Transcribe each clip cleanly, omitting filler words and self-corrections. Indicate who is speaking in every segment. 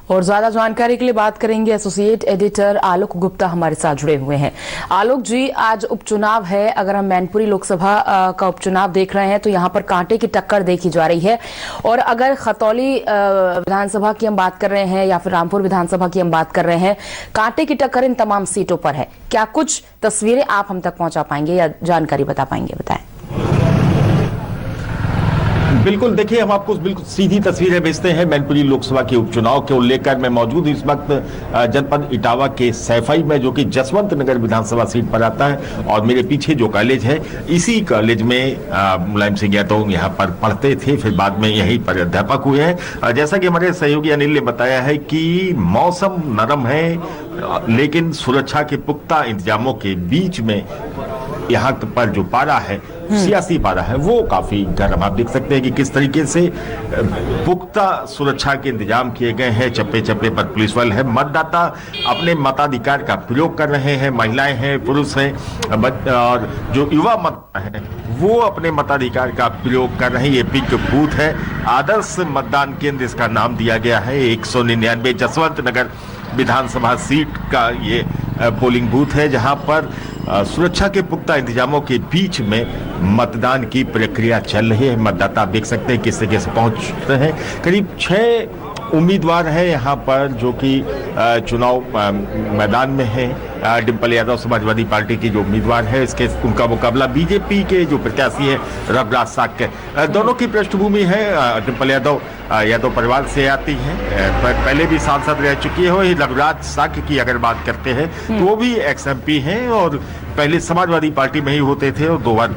Speaker 1: और ज्यादा जानकारी के लिए बात करेंगे, एसोसिएट एडिटर आलोक गुप्ता हमारे साथ जुड़े हुए हैं। आलोक जी, आज उपचुनाव है। अगर हम मैनपुरी लोकसभा का उपचुनाव देख रहे हैं तो यहाँ पर कांटे की टक्कर देखी जा रही है, और अगर खतौली विधानसभा की हम बात कर रहे हैं या फिर रामपुर विधानसभा की हम बात कर रहे हैं, कांटे की टक्कर इन तमाम सीटों पर है। क्या कुछ तस्वीरें आप हम तक पहुंचा पाएंगे या जानकारी बता पाएंगे? बताएं।
Speaker 2: बिल्कुल, देखिए, हम आपको बिल्कुल सीधी तस्वीरें भेजते हैं मैनपुरी लोकसभा के उपचुनाव को लेकर। मैं मौजूद इस वक्त जनपद इटावा के सैफई में, जो कि जसवंत नगर विधानसभा सीट पर आता है, और मेरे पीछे जो कॉलेज है, इसी कॉलेज में मुलायम सिंह यादव यहाँ पर पढ़ते थे, फिर बाद में यहीं पर अध्यापक हुए हैं। जैसा कि हमारे सहयोगी अनिल ने बताया है कि मौसम नरम है, लेकिन सुरक्षा के पुख्ता इंतजामों के बीच में यहाँ पर जो पारा है, सियासी पारा है, वो काफी गर्म। आप देख सकते हैं कि किस तरीके से पुख्ता सुरक्षा के इंतजाम किए गए हैं। चप्पे चप्पे पर पुलिस बल है। मतदाता अपने मताधिकार का प्रयोग कर रहे हैं। महिलाएं हैं, पुरुष हैं, और जो युवा मतदाता है वो अपने मताधिकार का प्रयोग कर रहे हैं। ये पिंक बूथ है, आदर्श मतदान केंद्र इसका नाम दिया गया है। 199 जसवंत नगर विधानसभा सीट का ये पोलिंग बूथ है, जहां पर सुरक्षा के पुख्ता इंतजामों के बीच में मतदान की प्रक्रिया चल रही है। मतदाता देख सकते हैं किस तरीके से पहुंचते हैं। करीब 6 उम्मीदवार हैं यहाँ पर जो कि चुनाव मैदान में है। डिम्पल यादव समाजवादी पार्टी की जो उम्मीदवार है, इसके उनका मुकाबला बीजेपी के जो प्रत्याशी है रघुराज साक्य। दोनों की पृष्ठभूमि है, डिम्पल यादव परिवार से आती है, पहले भी सांसद रह चुकी है। वही रघुराज साक्य की अगर बात करते हैं तो वो भी एक्स-एमपी हैं, और पहले समाजवादी पार्टी में ही होते थे, और 2 बार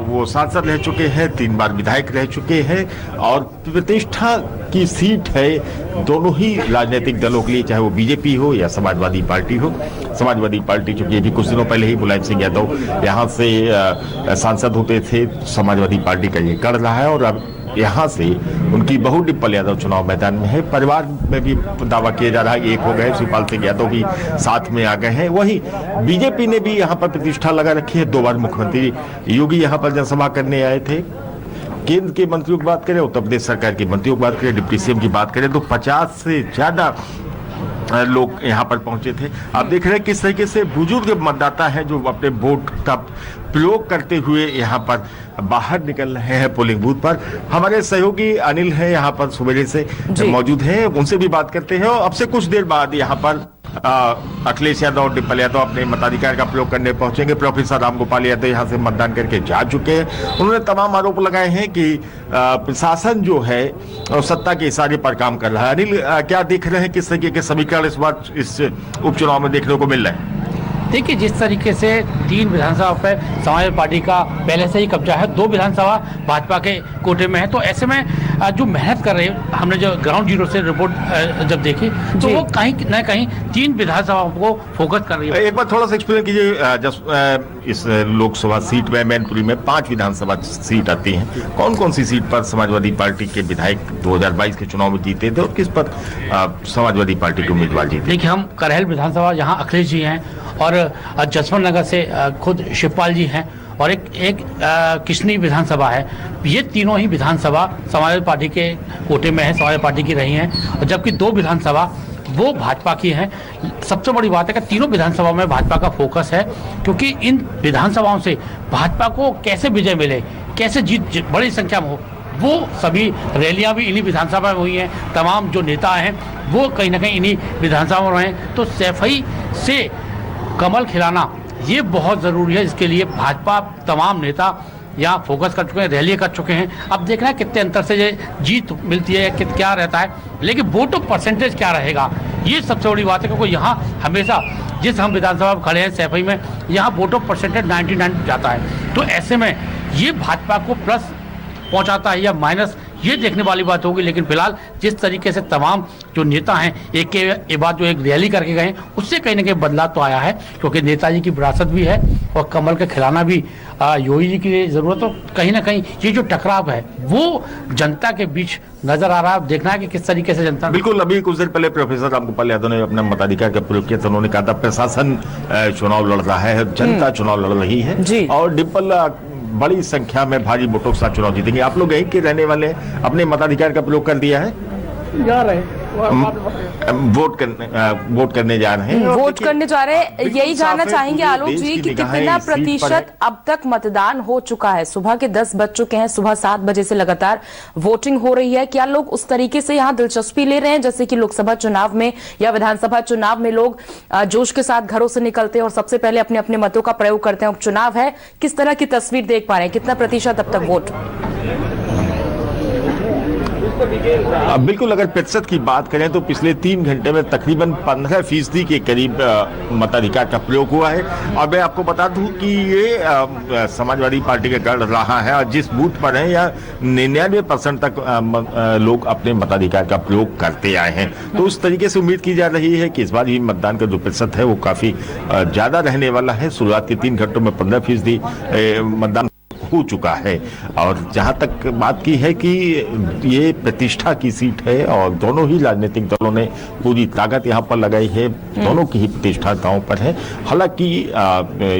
Speaker 2: वो सांसद रह चुके हैं, 3 बार विधायक रह चुके हैं, और प्रतिष्ठा की सीट है दोनों ही राजनीतिक दलों के लिए, चाहे वो बीजेपी हो या समाजवादी पार्टी हो। समाजवादी पार्टी, चूंकि अभी कुछ दिनों पहले ही मुलायम सिंह यादव यहाँ से सांसद होते थे, समाजवादी पार्टी का ये कर रहा है, और अब यहाँ से उनकी बहू डिम्पल यादव चुनाव मैदान में है। परिवार में भी दावा किया जा रहा है, एक हो गए, शिवपाल सिंह यादव भी साथ में आ गए हैं। वही बीजेपी ने भी यहाँ पर प्रतिष्ठा लगा रखी है। 2 बार मुख्यमंत्री योगी यहाँ पर जनसभा करने आए थे। केंद्र के मंत्रियों की बात करें, उत्तर प्रदेश सरकार के मंत्रियों की बात करें, डिप्टी सीएम की बात करें, तो 50 से ज्यादा लोग यहाँ पर पहुंचे थे। आप देख रहे हैं किस तरीके से बुजुर्ग मतदाता हैं जो अपने वोट का प्रयोग करते हुए यहाँ पर बाहर निकल रहे हैं पोलिंग बूथ पर। हमारे सहयोगी अनिल हैं यहाँ पर सवेरे से मौजूद हैं, उनसे भी बात करते हैं। और अब से कुछ देर बाद यहाँ पर अखिलेश यादव और डिम्पल यादव अपने मताधिकार का प्रयोग करने पहुंचेंगे। प्रोफेसर रामगोपाल यादव यहाँ से मतदान करके जा चुके हैं। उन्होंने तमाम आरोप लगाए हैं कि प्रशासन जो है सत्ता के इशारे पर काम कर रहा है। अनिल, क्या देख रहे हैं, किस तरीके के समीकरण इस बार इस उपचुनाव में देखने को मिल रहे हैं?
Speaker 3: देखिए, जिस तरीके से 3 विधानसभा पर समाजवादी पार्टी का पहले से ही कब्जा है, 2 विधानसभा भाजपा के कोटे में है, तो ऐसे में जो मेहनत कर रहे हैं, हमने जो ग्राउंड जीरो से रिपोर्ट जब देखी तो वो कहीं न कहीं 3 विधानसभाओं को फोकस कर रही है।
Speaker 2: एक बार थोड़ा सा एक्सप्लेन कीजिए। इस लोकसभा सीट में मैनपुरी में 5 विधानसभा सीट आती हैं। कौन कौन सी सीट पर समाजवादी पार्टी के विधायक 2022 के चुनाव में जीते थे, और किस पर समाजवादी पार्टी के उम्मीदवार जीते?
Speaker 3: देखिए, हम करहल विधानसभा, यहाँ अखिलेश जी हैं, और जसवंत नगर से खुद शिवपाल जी हैं, और एक किशनी विधानसभा है। ये तीनों ही विधानसभा समाजवादी पार्टी के कोटे में है, समाजवादी पार्टी की रही हैं, और जबकि 2 विधानसभा वो भाजपा की हैं। सबसे बड़ी बात है कि तीनों विधानसभाओं में भाजपा का फोकस है, क्योंकि इन विधानसभाओं से भाजपा को कैसे विजय मिले, कैसे जीत बड़ी संख्या में हो, वो सभी रैलियां भी इन्हीं विधानसभा में हुई हैं। तमाम जो नेता हैं वो कहीं ना कहीं इन्हीं विधानसभा में रहे हैं। तो सैफई से कमल खिलाना ये बहुत ज़रूरी है। इसके लिए भाजपा तमाम नेता यहाँ फोकस कर चुके हैं, रैली कर चुके हैं। अब देखना है कितने अंतर से ये जीत मिलती है, क्या रहता है, लेकिन वोट ऑफ परसेंटेज क्या रहेगा, ये सबसे बड़ी बात है। क्योंकि यहाँ हमेशा जिस हम विधानसभा में खड़े हैं सैफई में, यहाँ वोट ऑफ परसेंटेज 99 जाता है। तो ऐसे में ये भाजपा को प्लस पहुँचाता है या माइनस, ये देखने वाली बात होगी। लेकिन फिलहाल जिस तरीके से तमाम जो नेता हैं एक के बाद जो एक रैली करके गए, उससे कहीं ना कहीं बदलाव तो आया है, क्योंकि नेताजी की विरासत भी है और कमल का खिलाना भी योगी जी की जरूरत। तो कहीं ना कहीं ये जो टकराव है वो जनता के बीच नजर आ रहा है। देखना है कि किस तरीके से जनता।
Speaker 2: बिल्कुल, अभी कुछ देर पहले प्रोफेसर रामगोपाल यादव ने अपना मताधिकार का प्रयोग किया, तो उन्होंने कहा था प्रशासन चुनाव लड़ रहा है, जनता चुनाव लड़ रही है, और डिम्पल बड़ी संख्या में भारी वोटों के साथ चुनाव जीतेंगे। आप लोग यहीं के रहने वाले अपने मताधिकार का प्रयोग कर दिया है?
Speaker 3: जा रहे हैं।
Speaker 2: वोट करने जा रहे हैं।
Speaker 1: वोट करने जा रहे हैं,
Speaker 2: बिल्कुल
Speaker 1: यही जानना
Speaker 2: साफ है,
Speaker 1: चाहेंगे
Speaker 2: पूरे
Speaker 1: आलोक
Speaker 2: देश
Speaker 1: जी
Speaker 2: की
Speaker 1: कि
Speaker 2: निगाहें
Speaker 1: कितना
Speaker 2: इस सीट पर
Speaker 1: प्रतिशत
Speaker 2: है।
Speaker 1: अब तक मतदान हो चुका है। सुबह के 10 बज चुके हैं, सुबह 7 बजे से लगातार वोटिंग हो रही है। क्या लोग उस तरीके से यहाँ दिलचस्पी ले रहे हैं जैसे कि लोकसभा चुनाव में या विधानसभा चुनाव में लोग जोश के साथ घरों से निकलते हैं और सबसे पहले अपने अपने मतों का प्रयोग करते हैं? उपचुनाव है, किस तरह की तस्वीर देख पा रहे हैं? कितना प्रतिशत अब तक वोट?
Speaker 2: बिल्कुल, अगर प्रतिशत की बात करें तो पिछले 3 घंटे में तकरीबन 15% के करीब मताधिकार का प्रयोग हुआ है। और मैं आपको बता दूं कि ये समाजवादी पार्टी का गढ़ रहा है और जिस बूथ पर है या 99% तक लोग अपने मताधिकार का प्रयोग करते आए हैं। तो उस तरीके से उम्मीद की जा रही है कि इस बार ये मतदान का जो प्रतिशत है वो काफी ज्यादा रहने वाला है। शुरुआत के 3 घंटों में 15% मतदान हो चुका है। और जहां तक बात की है कि ये प्रतिष्ठा की सीट है और दोनों ही राजनीतिक दलों ने पूरी ताकत यहां पर लगाई है, दोनों की ही प्रतिष्ठा दांव पर है। हालांकि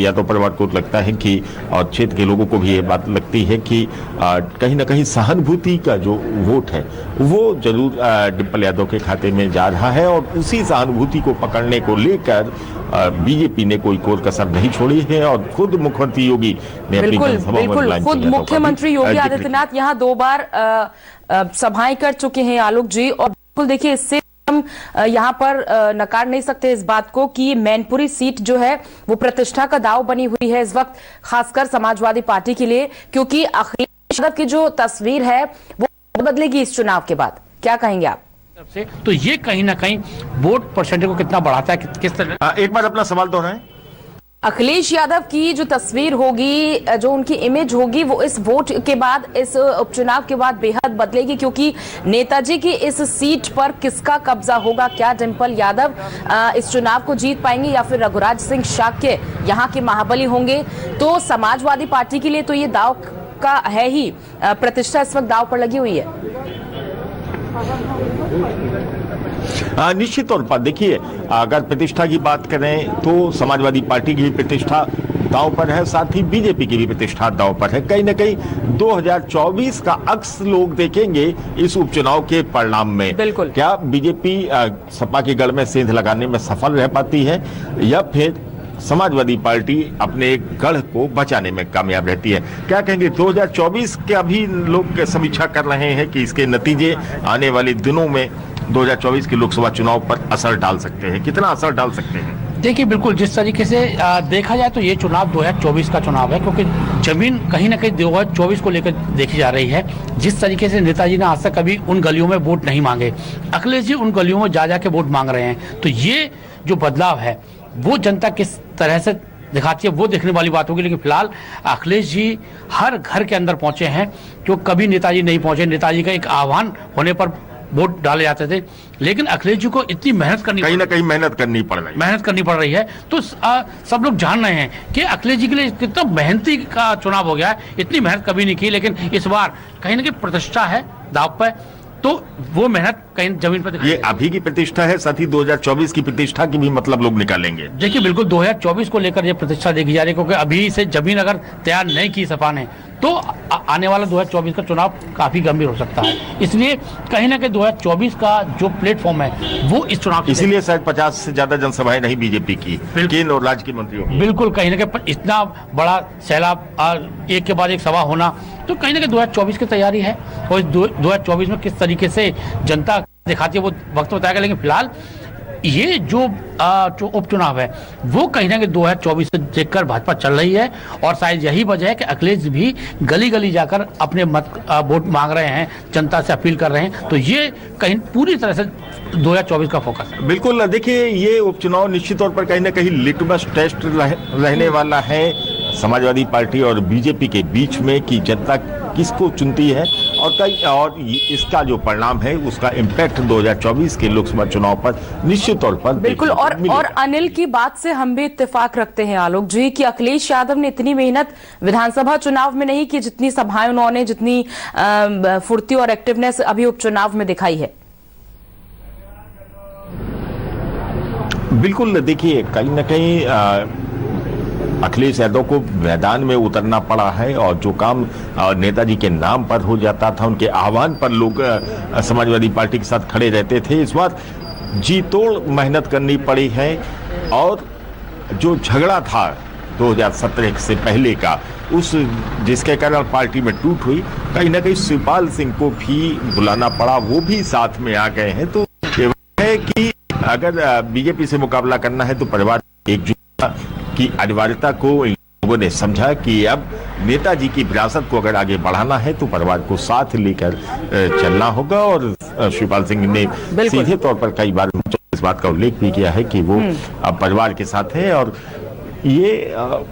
Speaker 2: या तो परिवार को लगता है कि और क्षेत्र के लोगों को भी ये बात लगती है कि कहीं ना कहीं सहानुभूति का जो वोट है वो जरूर डिम्पल यादव के खाते में जा रहा है और उसी सहानुभूति को पकड़ने को लेकर बीजेपी ने कोई कोर कसर नहीं छोड़ी है। और खुद मुख्यमंत्री योगी ने अपनी जनसभा में
Speaker 1: बिल्कुल खुद मुख्यमंत्री योगी आदित्यनाथ यहाँ 2 बार सभाएं कर चुके हैं आलोक जी। और बिल्कुल देखिए, इससे हम यहाँ पर नकार नहीं सकते इस बात को कि मैनपुरी सीट जो है वो प्रतिष्ठा का दांव बनी हुई है इस वक्त, खासकर समाजवादी पार्टी के लिए, क्योंकि अखिलेश यादव की जो तस्वीर है वो बदलेगी इस चुनाव के बाद। क्या कहेंगे आप?
Speaker 3: से तो ये कहीं ना कहीं वोट परसेंटेज को कितना बढ़ाता है, किस तरह?
Speaker 2: एक बार अपना सवाल दोहराएं।
Speaker 1: अखिलेश यादव की जो तस्वीर होगी, जो उनकी इमेज होगी, वो इस वोट के बाद, इस उपचुनाव के बाद बेहद बदलेगी, क्योंकि नेताजी की इस सीट पर किसका कब्जा होगा? क्या डिम्पल यादव इस चुनाव को जीत पाएंगे या फिर रघुराज सिंह शाक्य यहाँ के महाबली होंगे? तो समाजवादी पार्टी के लिए तो ये दाव का है ही, प्रतिष्ठा इस वक्त दाव पर लगी हुई है।
Speaker 2: निश्चित तौर पर देखिए, अगर प्रतिष्ठा की बात करें तो समाजवादी पार्टी की भी प्रतिष्ठा दांव पर है, साथ ही बीजेपी की भी प्रतिष्ठा दांव पर है। कहीं ना कहीं 2024 का अक्स लोग देखेंगे इस उपचुनाव के परिणाम में।
Speaker 1: बिल्कुल।
Speaker 2: क्या बीजेपी सपा के गढ़ में सेंध लगाने में सफल रह पाती है या फिर समाजवादी पार्टी अपने गढ़ को बचाने में कामयाब रहती है? क्या कहेंगे? 2024 के अभी लोग समीक्षा कर रहे हैं कि इसके नतीजे आने वाले दिनों में 2024 के लोकसभा चुनाव पर असर डाल सकते हैं। कितना असर डाल सकते हैं?
Speaker 3: देखिए, बिल्कुल जिस तरीके से देखा जाए तो ये चुनाव 2024 का चुनाव है, क्योंकि जमीन कहीं ना कहीं 2024 को लेकर देखी जा रही है। जिस तरीके से नेताजी ने आज तक कभी उन गलियों में वोट नहीं मांगे, अखिलेश जी उन गलियों में जा के वोट मांग रहे हैं। तो ये जो बदलाव है वो जनता किस तरह से दिखाती है वो देखने वाली बात होगी। लेकिन फिलहाल अखिलेश जी हर घर के अंदर पहुंचे हैं, जो कभी नेताजी नहीं पहुंचे। नेताजी का एक आह्वान होने पर वोट डाले जाते थे, लेकिन अखिलेश जी को इतनी मेहनत करनी,
Speaker 2: कहीं ना कहीं मेहनत करनी पड़ रही है। तो सब लोग जान रहे हैं कि अखिलेश जी के लिए कितना मेहनती का चुनाव हो गया है। इतनी मेहनत कभी नहीं की, लेकिन इस बार कहीं ना कहीं प्रतिष्ठा है दांव पर, तो वो मेहनत कहीं जमीन पर ये अभी की प्रतिष्ठा है, साथ ही 2024 की प्रतिष्ठा की भी मतलब लोग निकालेंगे।
Speaker 3: देखिए, बिल्कुल 2024 को लेकर ये प्रतिष्ठा देखी जा रही है, क्योंकि अभी से जमीन अगर तैयार नहीं की सपा ने तो आने वाला 2024 का चुनाव काफी गंभीर हो सकता है। इसलिए कहीं ना कहीं 2024 का जो प्लेटफॉर्म है वो इस चुनाव,
Speaker 2: इसीलिए शायद 50 से ज्यादा जनसभाएं नहीं बीजेपी की, केंद्र और राज्य के मंत्रियों की।
Speaker 3: बिल्कुल, कहीं ना कहीं इतना बड़ा सैलाब, एक के बाद एक सभा होना, तो कहीं ना कहीं 2024 की तैयारी है। और 2024 में किस तरीके से जनता दिखाती है वो वक्त बताएगा। लेकिन फिलहाल ये जो उपचुनाव है वो कहीं ना कहीं 2024 से देखकर भाजपा चल रही है, और शायद यही वजह है कि अखिलेश भी गली गली जाकर अपने वोट मांग रहे हैं, जनता से अपील कर रहे हैं। तो ये कहीं पूरी तरह से 2024 का फोकस है।
Speaker 2: बिल्कुल, देखिए ये उपचुनाव निश्चित तौर पर कहीं ना कहीं लिटमस टेस्ट रहने वाला है समाजवादी पार्टी और बीजेपी के बीच में कि जनता किसको चुनती है और इसका जो परिणाम है उसका इम्पैक्ट 2024 के लोकसभा चुनाव पर निश्चित तौर पर
Speaker 1: बिल्कुल। और अनिल की बात से हम भी इत्तेफाक रखते हैं आलोक जी कि अखिलेश यादव ने इतनी मेहनत विधानसभा चुनाव में नहीं की जितनी सभाएं उन्होंने, जितनी फुर्ती और एक्टिवनेस अभी उपचुनाव में दिखाई है।
Speaker 2: बिल्कुल, देखिए कहीं ना कहीं अखिलेश यादव को मैदान में उतरना पड़ा है और जो काम नेताजी के नाम पर हो जाता था, उनके आह्वान पर लोग समाजवादी पार्टी के साथ खड़े रहते थे, इस बार जी तोड़ मेहनत करनी पड़ी है। और जो झगड़ा था 2017 से पहले का, उस जिसके कारण पार्टी में टूट हुई, कहीं ना कहीं शिवपाल सिंह को भी बुलाना पड़ा, वो भी साथ में आ गए हैं। तो ये है कि अगर बीजेपी से मुकाबला करना है तो परिवार एकजुटता की अनिवार्यता को इन लोगों ने समझा कि अब नेताजी की विरासत को अगर आगे बढ़ाना है तो परिवार को साथ लेकर चलना होगा। और शिवपाल सिंह ने सीधे तौर पर कई बार इस बात का उल्लेख भी किया है कि वो अब परिवार के साथ है। और ये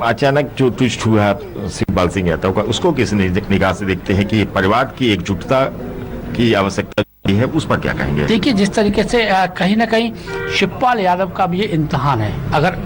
Speaker 2: अचानक जो ट्विस्ट हुआ शिवपाल सिंह यादव का, उसको किस निगाह से देखते हैं कि परिवार की एकजुटता की आवश्यकता है, उस पर क्या कहेंगे?
Speaker 3: देखिए, जिस तरीके से कहीं ना कहीं शिवपाल यादव का भी ये इम्तिहान है, अगर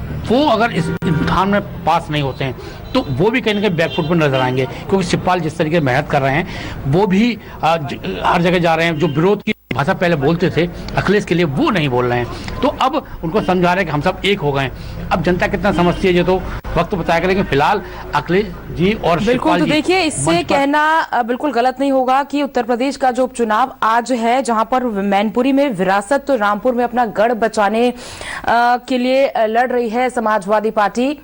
Speaker 3: इस इम्तिहान में पास नहीं होते हैं तो वो भी कहीं ना कहीं बैकफुट पर नजर आएंगे, क्योंकि शिवपाल जिस तरीके से मेहनत कर रहे हैं, वो भी हर जगह जा रहे हैं। जो विरोध की भाषा पहले बोलते थे अखिलेश के लिए, वो नहीं बोल रहे हैं। तो अब उनको समझा रहे हैं कि हम सब एक हो गए। अब जनता कितना समझती है ये तो वक्त बताया करें, लेकिन फिलहाल अखिलेश जी और
Speaker 1: बिल्कुल। तो देखिए, इससे कहना बिल्कुल गलत नहीं होगा कि उत्तर प्रदेश का जो उपचुनाव आज है, जहां पर मैनपुरी में विरासत, तो रामपुर में अपना गढ़ बचाने के लिए लड़ रही है समाजवादी पार्टी।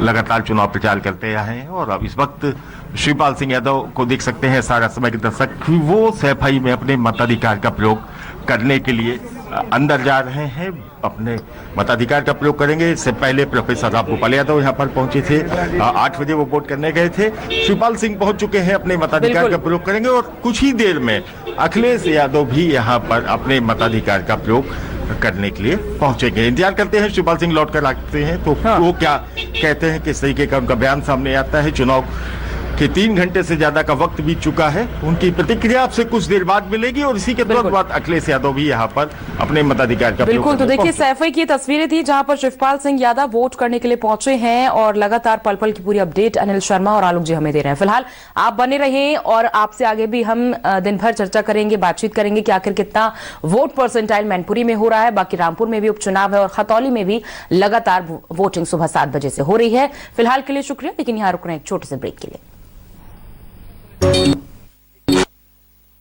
Speaker 2: लगातार चुनाव प्रचार करते आए हैं और अब इस वक्त शिवपाल सिंह यादव को देख सकते हैं सारा समय के दर्शक, वो सैफई में अपने मताधिकार का प्रयोग करने के लिए अंदर जा रहे हैं, अपने मताधिकार का प्रयोग करेंगे। इससे पहले प्रोफेसर राम गोपाल यादव यहाँ पर पहुंचे थे, 8 बजे वो वोट करने गए थे। शिवपाल सिंह पहुंच चुके हैं, अपने मताधिकार का प्रयोग करेंगे और कुछ ही देर में अखिलेश यादव भी यहाँ पर अपने मताधिकार का प्रयोग करने के लिए पहुंचेंगे। इंतजार करते हैं शिवपाल सिंह लौट कर आते हैं तो वो क्या कहते हैं, किस तरीके का उनका बयान सामने आता है। चुनाव के 3 घंटे से ज्यादा का वक्त बीत चुका है, उनकी प्रतिक्रिया आपसे कुछ देर बाद मिलेगी और इसी के तुरंत बाद अखिलेश यादव भी यहाँ पर अपने मताधिकार का
Speaker 1: बिल्कुल। तो देखिए, सैफई की तस्वीरें थी जहां पर शिवपाल सिंह यादव वोट करने के लिए पहुंचे हैं और लगातार पल पल की पूरी अपडेट अनिल शर्मा और आलोक जी हमें दे रहे हैं। फिलहाल आप बने रहें और आपसे आगे भी हम दिन भर चर्चा करेंगे, बातचीत करेंगे कि आखिर कितना वोट परसेंटाइल मैनपुरी में हो रहा है। बाकी रामपुर में भी उपचुनाव है और खतौली में भी लगातार वोटिंग सुबह 7 बजे से हो रही है। फिलहाल के लिए शुक्रिया, लेकिन यहाँ रुक रहे हैं एक छोटे से ब्रेक के लिए।